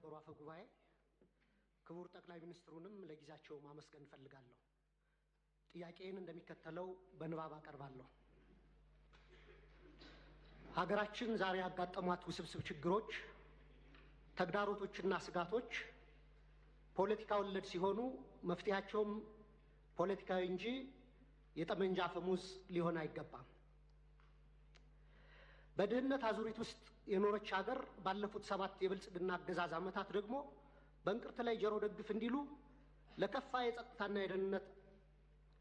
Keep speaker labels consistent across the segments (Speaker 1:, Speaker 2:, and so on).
Speaker 1: የተከበሩ አፈ ጉባኤ፣ ክቡር ጠቅላይ ሚኒስትሩንም ለጊዜያቸው ማመስገን ፈልጋለሁ። ጥያቄን እንደሚከተለው በንባብ አቀርባለሁ። ሀገራችን ዛሬ ያጋጠሟት ውስብስብ ችግሮች፣ ተግዳሮቶችና ስጋቶች ፖለቲካ ወለድ ሲሆኑ መፍትሄያቸውም ፖለቲካዊ እንጂ የጠመንጃ አፈሙዝ ሊሆን አይገባም። በድህነት አዙሪት ውስጥ የኖረች ሀገር ባለፉት 7 የብልጽግና አገዛዝ ዓመታት ደግሞ በእንቅርት ላይ ጆሮ ደግፍ እንዲሉ ለከፋ የጸጥታና የደህንነት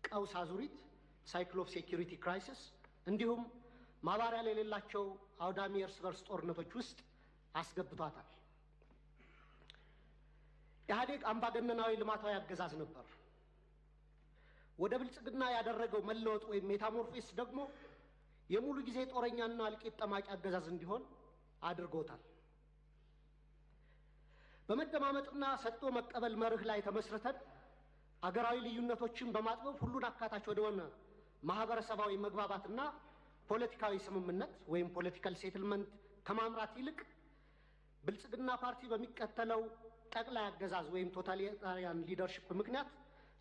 Speaker 1: ቀውስ አዙሪት ሳይክል ኦፍ ሴኩሪቲ ክራይሲስ እንዲሁም ማባሪያ የሌላቸው አውዳሚ እርስ በርስ ጦርነቶች ውስጥ አስገብቷታል። ኢህአዴግ አምባገነናዊ ልማታዊ አገዛዝ ነበር። ወደ ብልጽግና ያደረገው መለወጥ ወይም ሜታሞርፎሲስ ደግሞ የሙሉ ጊዜ ጦረኛና እልቂት ጠማቂ አገዛዝ እንዲሆን አድርጎታል። በመደማመጥና ሰጥቶ መቀበል መርህ ላይ ተመስርተን አገራዊ ልዩነቶችን በማጥበብ ሁሉን አካታች ወደሆነ ማህበረሰባዊ መግባባትና ፖለቲካዊ ስምምነት ወይም ፖለቲካል ሴትልመንት ከማምራት ይልቅ ብልጽግና ፓርቲ በሚከተለው ጠቅላይ አገዛዝ ወይም ቶታሊታሪያን ሊደርሺፕ ምክንያት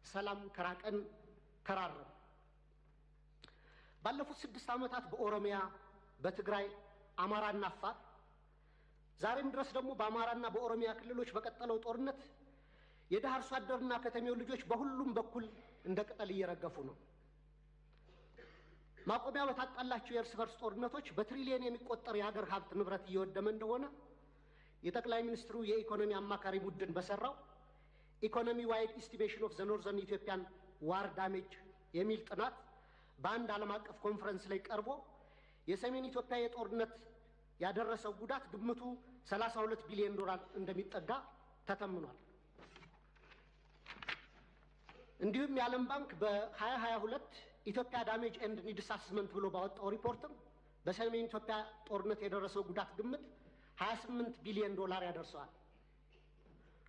Speaker 1: ሰላም ከራቀን ከራረም። ባለፉት 6 ዓመታት በኦሮሚያ፣ በትግራይ፣ አማራና አፋር ዛሬም ድረስ ደግሞ በአማራና በኦሮሚያ ክልሎች በቀጠለው ጦርነት የደሃ አርሶ አደርና ከተሜው ልጆች በሁሉም በኩል እንደ ቅጠል እየረገፉ ነው። ማቆሚያ በታጣላቸው የእርስ በርስ ጦርነቶች በትሪሊየን የሚቆጠር የሀገር ሀብት ንብረት እየወደመ እንደሆነ የጠቅላይ ሚኒስትሩ የኢኮኖሚ አማካሪ ቡድን በሰራው ኢኮኖሚ ዋይድ ኢስቲሜሽን ኦፍ ዘ ኖርዘርን ኢትዮጵያን ዋር ዳሜጅ የሚል ጥናት በአንድ ዓለም አቀፍ ኮንፈረንስ ላይ ቀርቦ የሰሜን ኢትዮጵያ የጦርነት ያደረሰው ጉዳት ግምቱ 32 ቢሊዮን ዶላር እንደሚጠጋ ተተምኗል። እንዲሁም የዓለም ባንክ በ2022 ኢትዮጵያ ዳሜጅ ኤንድ ኒድስ አሰስመንት ብሎ ባወጣው ሪፖርትም በሰሜን ኢትዮጵያ ጦርነት የደረሰው ጉዳት ግምት 28 ቢሊዮን ዶላር ያደርሰዋል።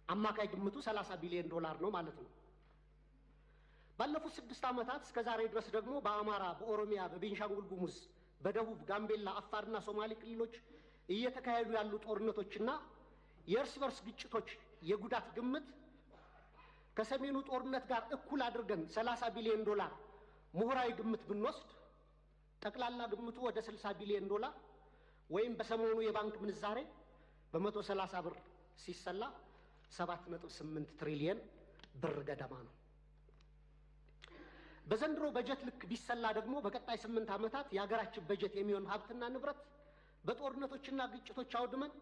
Speaker 1: አማካይ ግምቱ 30 ቢሊዮን ዶላር ነው ማለት ነው። ባለፉት 6 ዓመታት እስከ ዛሬ ድረስ ደግሞ በአማራ፣ በኦሮሚያ፣ በቤንሻንጉል ጉሙዝ፣ በደቡብ ጋምቤላ፣ አፋርና ሶማሌ ክልሎች እየተካሄዱ ያሉ ጦርነቶችና የእርስ በርስ ግጭቶች የጉዳት ግምት ከሰሜኑ ጦርነት ጋር እኩል አድርገን 30 ቢሊዮን ዶላር ምሁራዊ ግምት ብንወስድ ጠቅላላ ግምቱ ወደ 60 ቢሊዮን ዶላር ወይም በሰሞኑ የባንክ ምንዛሬ በ130 ብር ሲሰላ 7.8 ትሪሊየን ብር ገደማ ነው። በዘንድሮ በጀት ልክ ቢሰላ ደግሞ በቀጣይ 8 ዓመታት የሀገራችን በጀት የሚሆን ሀብትና ንብረት በጦርነቶችና ግጭቶች አውድመን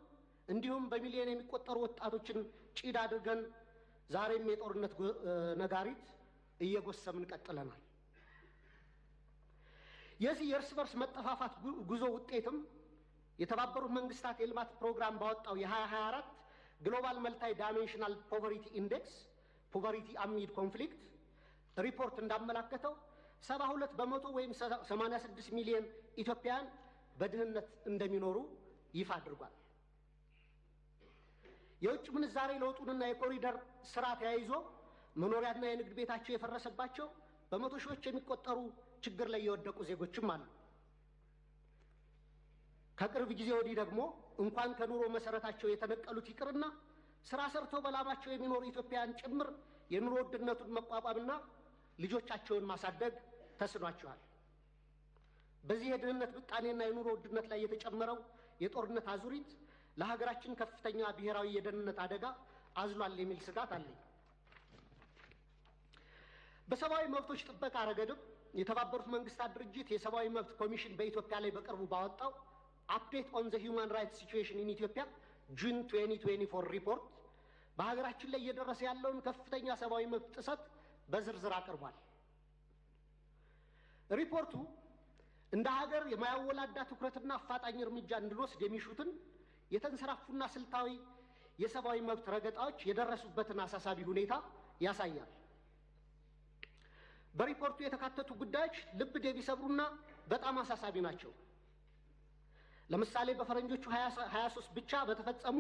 Speaker 1: እንዲሁም በሚሊዮን የሚቆጠሩ ወጣቶችን ጭድ አድርገን ዛሬም የጦርነት ነጋሪት እየጎሰምን ቀጥለናል። የዚህ የእርስ በርስ መጠፋፋት ጉዞ ውጤትም የተባበሩት መንግስታት የልማት ፕሮግራም ባወጣው የ2024 ግሎባል መልታይ ዳይሜንሽናል ፖቨርቲ ኢንዴክስ ፖቨርቲ አሚድ ኮንፍሊክት ሪፖርት እንዳመላከተው 72 በመቶ ወይም 86 ሚሊዮን ኢትዮጵያውያን በድህነት እንደሚኖሩ ይፋ አድርጓል። የውጭ ምንዛሬ ለውጡንና የኮሪደር ስራ ተያይዞ መኖሪያና የንግድ ቤታቸው የፈረሰባቸው በመቶ ሺዎች የሚቆጠሩ ችግር ላይ የወደቁ ዜጎችም አሉ። ከቅርብ ጊዜ ወዲህ ደግሞ እንኳን ከኑሮ መሰረታቸው የተነቀሉት ይቅርና ስራ ሰርተው በላባቸው የሚኖሩ ኢትዮጵያውያን ጭምር የኑሮ ውድነቱን መቋቋምና ልጆቻቸውን ማሳደግ ተስኗቸዋል። በዚህ የድህነት ብጣኔና የኑሮ ውድነት ላይ የተጨመረው የጦርነት አዙሪት ለሀገራችን ከፍተኛ ብሔራዊ የደህንነት አደጋ አዝሏል የሚል ስጋት አለኝ። በሰብአዊ መብቶች ጥበቃ ረገድም የተባበሩት መንግስታት ድርጅት የሰብአዊ መብት ኮሚሽን በኢትዮጵያ ላይ በቅርቡ ባወጣው አፕዴት ኦን ዘ ሂውማን ራይትስ ሲቹዌሽን ኢን ኢትዮጵያ ጁን 2024 ሪፖርት በሀገራችን ላይ እየደረሰ ያለውን ከፍተኛ ሰብአዊ መብት ጥሰት በዝርዝር አቅርቧል። ሪፖርቱ እንደ ሀገር የማያወላዳ ትኩረትና አፋጣኝ እርምጃ እንድንወስድ የሚሹትን የተንሰራፉና ስልታዊ የሰብአዊ መብት ረገጣዎች የደረሱበትን አሳሳቢ ሁኔታ ያሳያል። በሪፖርቱ የተካተቱ ጉዳዮች ልብ የሚሰብሩና በጣም አሳሳቢ ናቸው። ለምሳሌ በፈረንጆቹ 2023 ብቻ በተፈጸሙ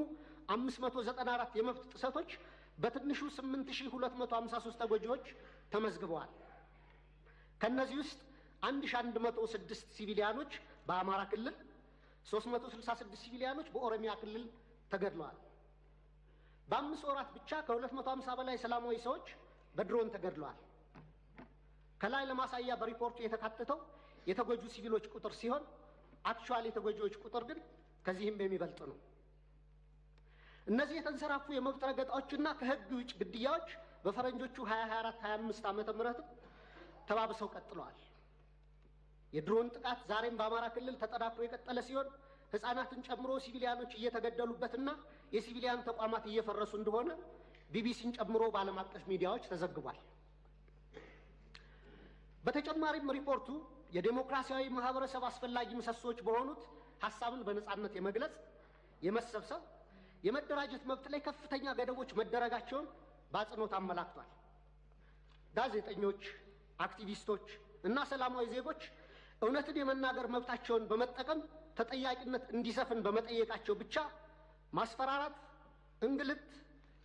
Speaker 1: 594 የመብት ጥሰቶች በትንሹ 8253 ተጎጂዎች ተመዝግበዋል። ከነዚህ ውስጥ 1106 ሲቪሊያኖች በአማራ ክልል፣ 366 ሲቪሊያኖች በኦሮሚያ ክልል ተገድለዋል። በ5 ወራት ብቻ ከ250 በላይ ሰላማዊ ሰዎች በድሮን ተገድለዋል። ከላይ ለማሳያ በሪፖርቱ የተካተተው የተጎጁ ሲቪሎች ቁጥር ሲሆን አክቹዋሊ የተጎጂዎች ቁጥር ግን ከዚህም የሚበልጥ ነው። እነዚህ የተንሰራፉ የመብት ረገጣዎችና ከህግ ውጭ ግድያዎች በፈረንጆቹ 2024-25 ዓመተ ምህረት ተባብሰው ቀጥለዋል። የድሮን ጥቃት ዛሬም በአማራ ክልል ተጠናክሮ የቀጠለ ሲሆን ህፃናትን ጨምሮ ሲቪሊያኖች እየተገደሉበትና የሲቪሊያን ተቋማት እየፈረሱ እንደሆነ ቢቢሲን ጨምሮ በዓለም አቀፍ ሚዲያዎች ተዘግቧል። በተጨማሪም ሪፖርቱ የዴሞክራሲያዊ ማህበረሰብ አስፈላጊ ምሰሶች በሆኑት ሐሳብን በነጻነት የመግለጽ፣ የመሰብሰብ፣ የመደራጀት መብት ላይ ከፍተኛ ገደቦች መደረጋቸውን በአጽንኦት አመላክቷል። ጋዜጠኞች፣ አክቲቪስቶች እና ሰላማዊ ዜጎች እውነትን የመናገር መብታቸውን በመጠቀም ተጠያቂነት እንዲሰፍን በመጠየቃቸው ብቻ ማስፈራራት፣ እንግልት፣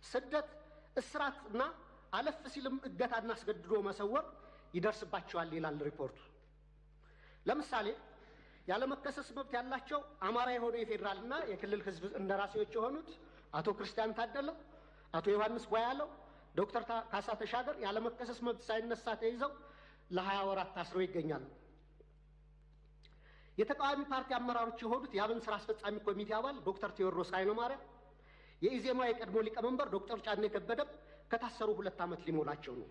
Speaker 1: ስደት፣ እስራት እና አለፍ ሲልም እገታና አስገድዶ መሰወር ይደርስባቸዋል ይላል ሪፖርቱ። ለምሳሌ ያለመከሰስ መብት ያላቸው አማራ የሆኑ የፌዴራልና የክልል ህዝብ እንደራሴዎች የሆኑት አቶ ክርስቲያን ታደለ፣ አቶ ዮሐንስ ቧያለው፣ ዶክተር ካሳ ተሻገር ያለመከሰስ መብት ሳይነሳ ተይዘው ለ20 ወራት ታስረው ይገኛሉ። የተቃዋሚ ፓርቲ አመራሮች የሆኑት የአብን ስራ አስፈጻሚ ኮሚቴ አባል ዶክተር ቴዎድሮስ ኃይለማርያም፣ የኢዜማ የቀድሞ ሊቀመንበር ዶክተር ጫኔ ከበደም ከታሰሩ 2 ዓመት ሊሞላቸው ነው።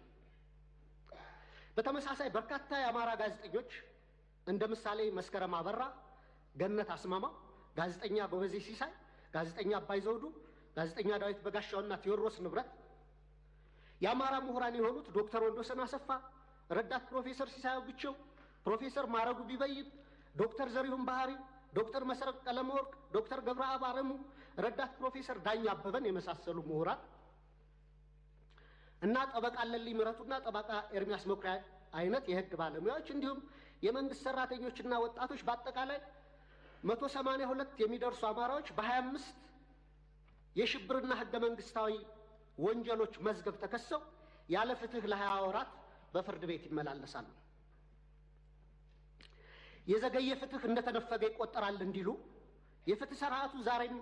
Speaker 1: በተመሳሳይ በርካታ የአማራ ጋዜጠኞች እንደ ምሳሌ መስከረም አበራ፣ ገነት አስማማው፣ ጋዜጠኛ ጎበዜ ሲሳይ፣ ጋዜጠኛ አባይ ዘውዱ፣ ጋዜጠኛ ዳዊት በጋሻውና ቴዎድሮስ ንብረት፣ የአማራ ምሁራን የሆኑት ዶክተር ወንዶሰን አሰፋ፣ ረዳት ፕሮፌሰር ሲሳይ ብቸው፣ ፕሮፌሰር ማረጉ ቢበይን፣ ዶክተር ዘሪሁን ባህሪ፣ ዶክተር መሰረት ቀለመወርቅ፣ ዶክተር ገብረአብ አረሙ፣ ረዳት ፕሮፌሰር ዳኛ አበበን የመሳሰሉ ምሁራን እና ጠበቃ ለልይ ምረቱና ጠበቃ ኤርሚያስ መኩሪያ አይነት የህግ ባለሙያዎች እንዲሁም የመንግስት ሰራተኞችና ወጣቶች በአጠቃላይ 182 የሚደርሱ አማራዎች በ25 የሽብርና ህገ መንግስታዊ ወንጀሎች መዝገብ ተከሰው ያለ ፍትህ ለ20 ወራት በፍርድ ቤት ይመላለሳሉ። የዘገየ ፍትህ እንደተነፈገ ይቆጠራል እንዲሉ የፍትህ ስርዓቱ ዛሬም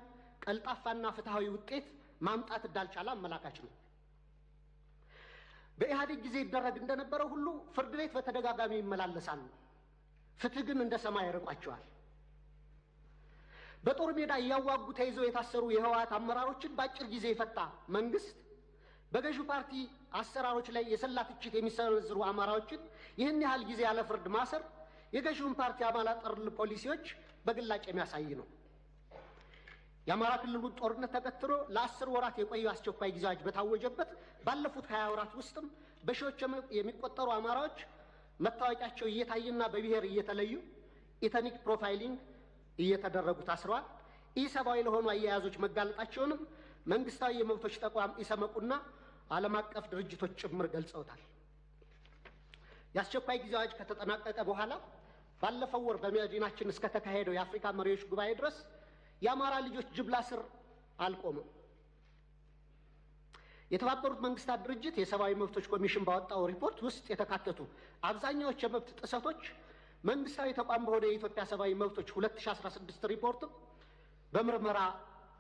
Speaker 1: ቀልጣፋና ፍትሃዊ ውጤት ማምጣት እንዳልቻለ አመላካች ነው። በኢህአዴግ ጊዜ ይደረግ እንደነበረው ሁሉ ፍርድ ቤት በተደጋጋሚ ይመላለሳሉ። ፍትህ ግን እንደ ሰማይ ያርቋቸዋል። በጦር ሜዳ እያዋጉ ተይዘው የታሰሩ የህወሓት አመራሮችን በአጭር ጊዜ የፈታ መንግስት በገዢው ፓርቲ አሰራሮች ላይ የሰላ ትችት የሚሰነዝሩ አማራዎችን ይህን ያህል ጊዜ ያለ ፍርድ ማሰር የገዢውን ፓርቲ አባላት ጠል ፖሊሲዎች በግላጭ የሚያሳይ ነው። የአማራ ክልሉን ጦርነት ተከትሎ ለ10 ወራት የቆዩ አስቸኳይ ጊዜ አዋጅ በታወጀበት ባለፉት 20 ወራት ውስጥም በሺዎች የሚቆጠሩ አማራዎች መታወቂያቸው እየታየና በብሔር እየተለዩ ኢተኒክ ፕሮፋይሊንግ እየተደረጉ ታስረዋል። ኢሰብአዊ ለሆኑ አያያዞች መጋለጣቸውንም መንግስታዊ የመብቶች ተቋም ኢሰመቁና ዓለም አቀፍ ድርጅቶች ጭምር ገልጸውታል። የአስቸኳይ ጊዜ አዋጅ ከተጠናቀቀ በኋላ ባለፈው ወር በመዲናችን እስከ ተካሄደው የአፍሪካ መሪዎች ጉባኤ ድረስ የአማራ ልጆች ጅምላ እስር አልቆመም። የተባበሩት መንግስታት ድርጅት የሰብአዊ መብቶች ኮሚሽን ባወጣው ሪፖርት ውስጥ የተካተቱ አብዛኛዎቹ የመብት ጥሰቶች መንግስታዊ ተቋም በሆነ የኢትዮጵያ ሰብአዊ መብቶች 2016 ሪፖርት በምርመራ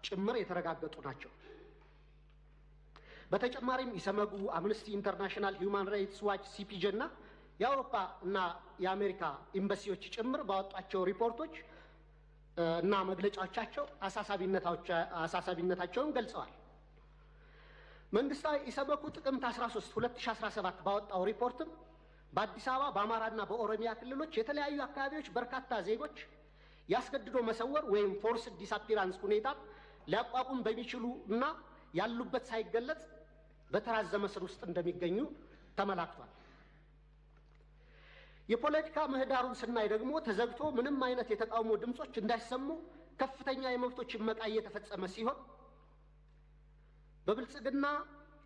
Speaker 1: ጭምር የተረጋገጡ ናቸው። በተጨማሪም ኢሰመጉ፣ አምነስቲ ኢንተርናሽናል፣ ሂውማን ራይትስ ዋች፣ ሲፒጄ እና የአውሮፓ እና የአሜሪካ ኤምባሲዎች ጭምር ባወጣቸው ሪፖርቶች እና መግለጫዎቻቸው አሳሳቢነታቸውን ገልጸዋል። መንግስታዊ ኢሰመጉ ጥቅምት 13 2017 ባወጣው ሪፖርትም በአዲስ አበባ በአማራና በኦሮሚያ ክልሎች የተለያዩ አካባቢዎች በርካታ ዜጎች ያስገድዶ መሰወር ወይም ፎርስድ ዲስአፒራንስ ሁኔታ ሊያቋቁም በሚችሉ እና ያሉበት ሳይገለጽ በተራዘመ እስር ውስጥ እንደሚገኙ ተመላክቷል። የፖለቲካ ምህዳሩን ስናይ ደግሞ ተዘግቶ ምንም አይነት የተቃውሞ ድምጾች እንዳይሰሙ ከፍተኛ የመብቶች መቃ እየተፈጸመ ሲሆን በብልጽግና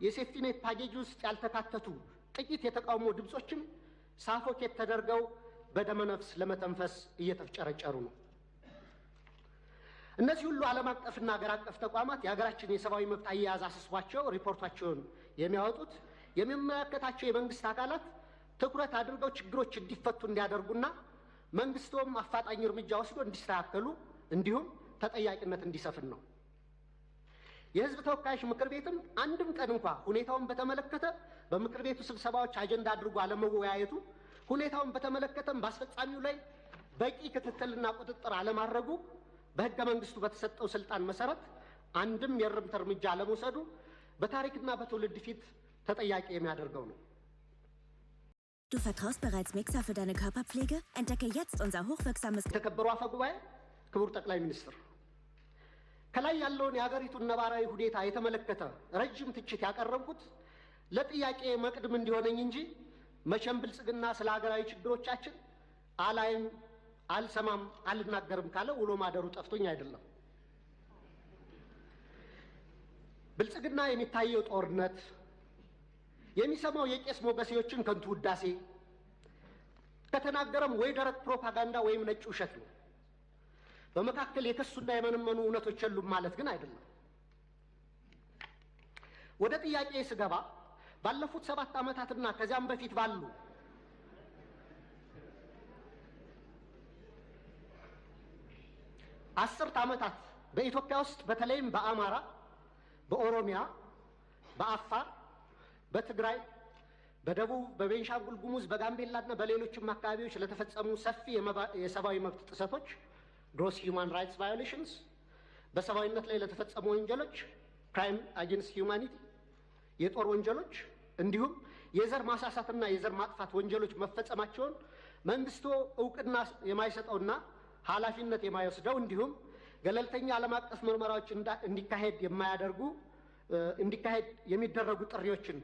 Speaker 1: የሴፍቲኔት ፓኬጅ ውስጥ ያልተካተቱ ጥቂት የተቃውሞ ድምጾችም ሳፎኬት ተደርገው በደመነፍስ ለመተንፈስ እየተፍጨረጨሩ ነው። እነዚህ ሁሉ ዓለም አቀፍና ሀገር አቀፍ ተቋማት የሀገራችን የሰብአዊ መብት አያያዝ አስስቧቸው ሪፖርታቸውን የሚያወጡት የሚመለከታቸው የመንግስት አካላት ትኩረት አድርገው ችግሮች እንዲፈቱ እንዲያደርጉና መንግስቶም አፋጣኝ እርምጃ ወስዶ እንዲስተካከሉ እንዲሁም ተጠያቂነት እንዲሰፍን ነው። የህዝብ ተወካዮች ምክር ቤትም አንድም ቀን እንኳ ሁኔታውን በተመለከተ በምክር ቤቱ ስብሰባዎች አጀንዳ አድርጎ አለመወያየቱ፣ ሁኔታውን በተመለከተም በአስፈጻሚው ላይ በቂ ክትትልና ቁጥጥር አለማድረጉ፣ በህገ መንግስቱ በተሰጠው ስልጣን መሰረት አንድም የእርምት እርምጃ አለመውሰዱ በታሪክና በትውልድ ፊት ተጠያቂ የሚያደርገው ነው።
Speaker 2: Du vertraust bereits Mixa für deine Körperpflege? Entdecke jetzt unser hochwirksames...
Speaker 1: የተከበሩ አፈ ጉባኤ፣ ክቡር ጠቅላይ ሚኒስትር፣ ከላይ ያለውን የሀገሪቱን ነባራዊ ሁኔታ የተመለከተ ረጅም ትችት ያቀረብኩት ለጥያቄ መቅድም እንዲሆነኝ እንጂ መቼም ብልጽግና ስለ ሀገራዊ ችግሮቻችን አላይም፣ አልሰማም፣ አልናገርም ካለ ውሎ ማደሩ ጠፍቶኝ አይደለም። ብልጽግና የሚታየው ጦርነት፣ የሚሰማው የቄስ ሞገሴዎችን ከንቱ ውዳሴ፣ ከተናገረም ወይ ደረቅ ፕሮፓጋንዳ ወይም ነጭ ውሸት ነው። በመካከል የከሱና የመነመኑ እውነቶች የሉም ማለት ግን አይደለም። ወደ ጥያቄ ስገባ ባለፉት 7 ዓመታትና ከዚያም በፊት ባሉ አስርት ዓመታት በኢትዮጵያ ውስጥ በተለይም በአማራ፣ በኦሮሚያ፣ በአፋር፣ በትግራይ፣ በደቡብ፣ በቤንሻንጉል ጉሙዝ፣ በጋምቤላና በሌሎችም አካባቢዎች ለተፈጸሙ ሰፊ የሰብአዊ መብት ጥሰቶች ግሮስ ሂውማን ራይትስ ቫዮሌሽንስ፣ በሰብአዊነት ላይ ለተፈጸሙ ወንጀሎች ክራይም አጌንስት ሂውማኒቲ፣ የጦር ወንጀሎች እንዲሁም የዘር ማሳሳትና የዘር ማጥፋት ወንጀሎች መፈጸማቸውን መንግስቱ እውቅና የማይሰጠውና ኃላፊነት የማይወስደው እንዲሁም ገለልተኛ ዓለም አቀፍ ምርመራዎች እንዲካሄድ የሚደረጉ ጥሪዎችን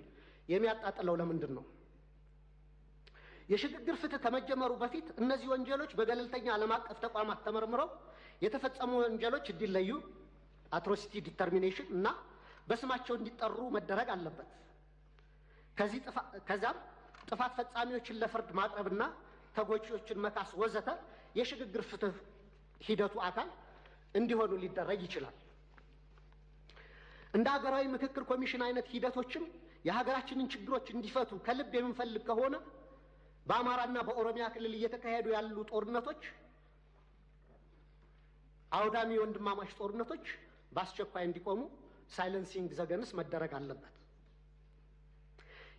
Speaker 1: የሚያጣጥለው ለምንድን ነው? የሽግግር ፍትህ ከመጀመሩ በፊት እነዚህ ወንጀሎች በገለልተኛ ዓለም አቀፍ ተቋማት ተመርምረው የተፈጸሙ ወንጀሎች እንዲለዩ አትሮሲቲ ዲተርሚኔሽን እና በስማቸው እንዲጠሩ መደረግ አለበት። ከዛም ጥፋት ፈጻሚዎችን ለፍርድ ማቅረብና ተጎጂዎችን መካስ ወዘተ የሽግግር ፍትህ ሂደቱ አካል እንዲሆኑ ሊደረግ ይችላል። እንደ ሀገራዊ ምክክር ኮሚሽን አይነት ሂደቶችም የሀገራችንን ችግሮች እንዲፈቱ ከልብ የምንፈልግ ከሆነ በአማራና በኦሮሚያ ክልል እየተካሄዱ ያሉ ጦርነቶች፣ አውዳሚ ወንድማማች ጦርነቶች በአስቸኳይ እንዲቆሙ ሳይለንሲንግ ዘገንስ መደረግ አለበት።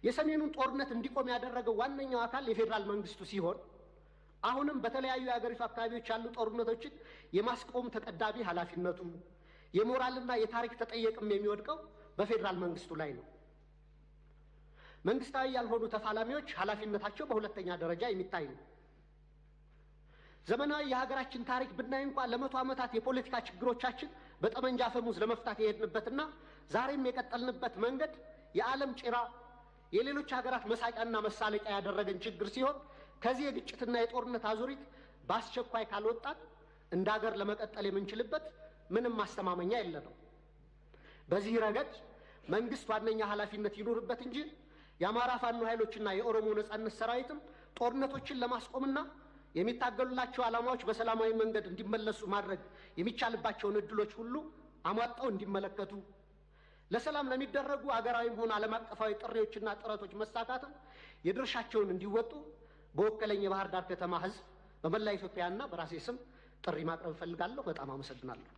Speaker 1: የሰሜኑን ጦርነት እንዲቆም ያደረገው ዋነኛው አካል የፌዴራል መንግስቱ ሲሆን አሁንም በተለያዩ የሀገሪቱ አካባቢዎች ያሉ ጦርነቶችን የማስቆም ተቀዳሚ ኃላፊነቱ የሞራልና የታሪክ ተጠየቅም የሚወድቀው በፌዴራል መንግስቱ ላይ ነው። መንግስታዊ ያልሆኑ ተፋላሚዎች ኃላፊነታቸው በሁለተኛ ደረጃ የሚታይ ነው። ዘመናዊ የሀገራችን ታሪክ ብናይ እንኳን ለ100 ዓመታት የፖለቲካ ችግሮቻችን በጠመንጃ አፈሙዝ ለመፍታት የሄድንበትና ዛሬም የቀጠልንበት መንገድ የዓለም ጭራ የሌሎች ሀገራት መሳቂያና መሳለቂያ ያደረገን ችግር ሲሆን ከዚህ የግጭትና የጦርነት አዙሪት በአስቸኳይ ካልወጣን እንደ ሀገር ለመቀጠል የምንችልበት ምንም ማስተማመኛ የለንም። በዚህ ረገድ መንግስት ዋነኛ ኃላፊነት ይኖርበት እንጂ የአማራ ፋኖ ኃይሎችና የኦሮሞ ነጻነት ሰራዊትም ጦርነቶችን ለማስቆምና የሚታገሉላቸው ዓላማዎች በሰላማዊ መንገድ እንዲመለሱ ማድረግ የሚቻልባቸውን እድሎች ሁሉ አሟጣው እንዲመለከቱ፣ ለሰላም ለሚደረጉ አገራዊም ሆነ ዓለም አቀፋዊ ጥሪዎችና ጥረቶች መሳካትም የድርሻቸውን እንዲወጡ በወከለኝ የባህር ዳር ከተማ ህዝብ በመላ ኢትዮጵያና በራሴ ስም ጥሪ ማቅረብ እፈልጋለሁ። በጣም አመሰግናለሁ።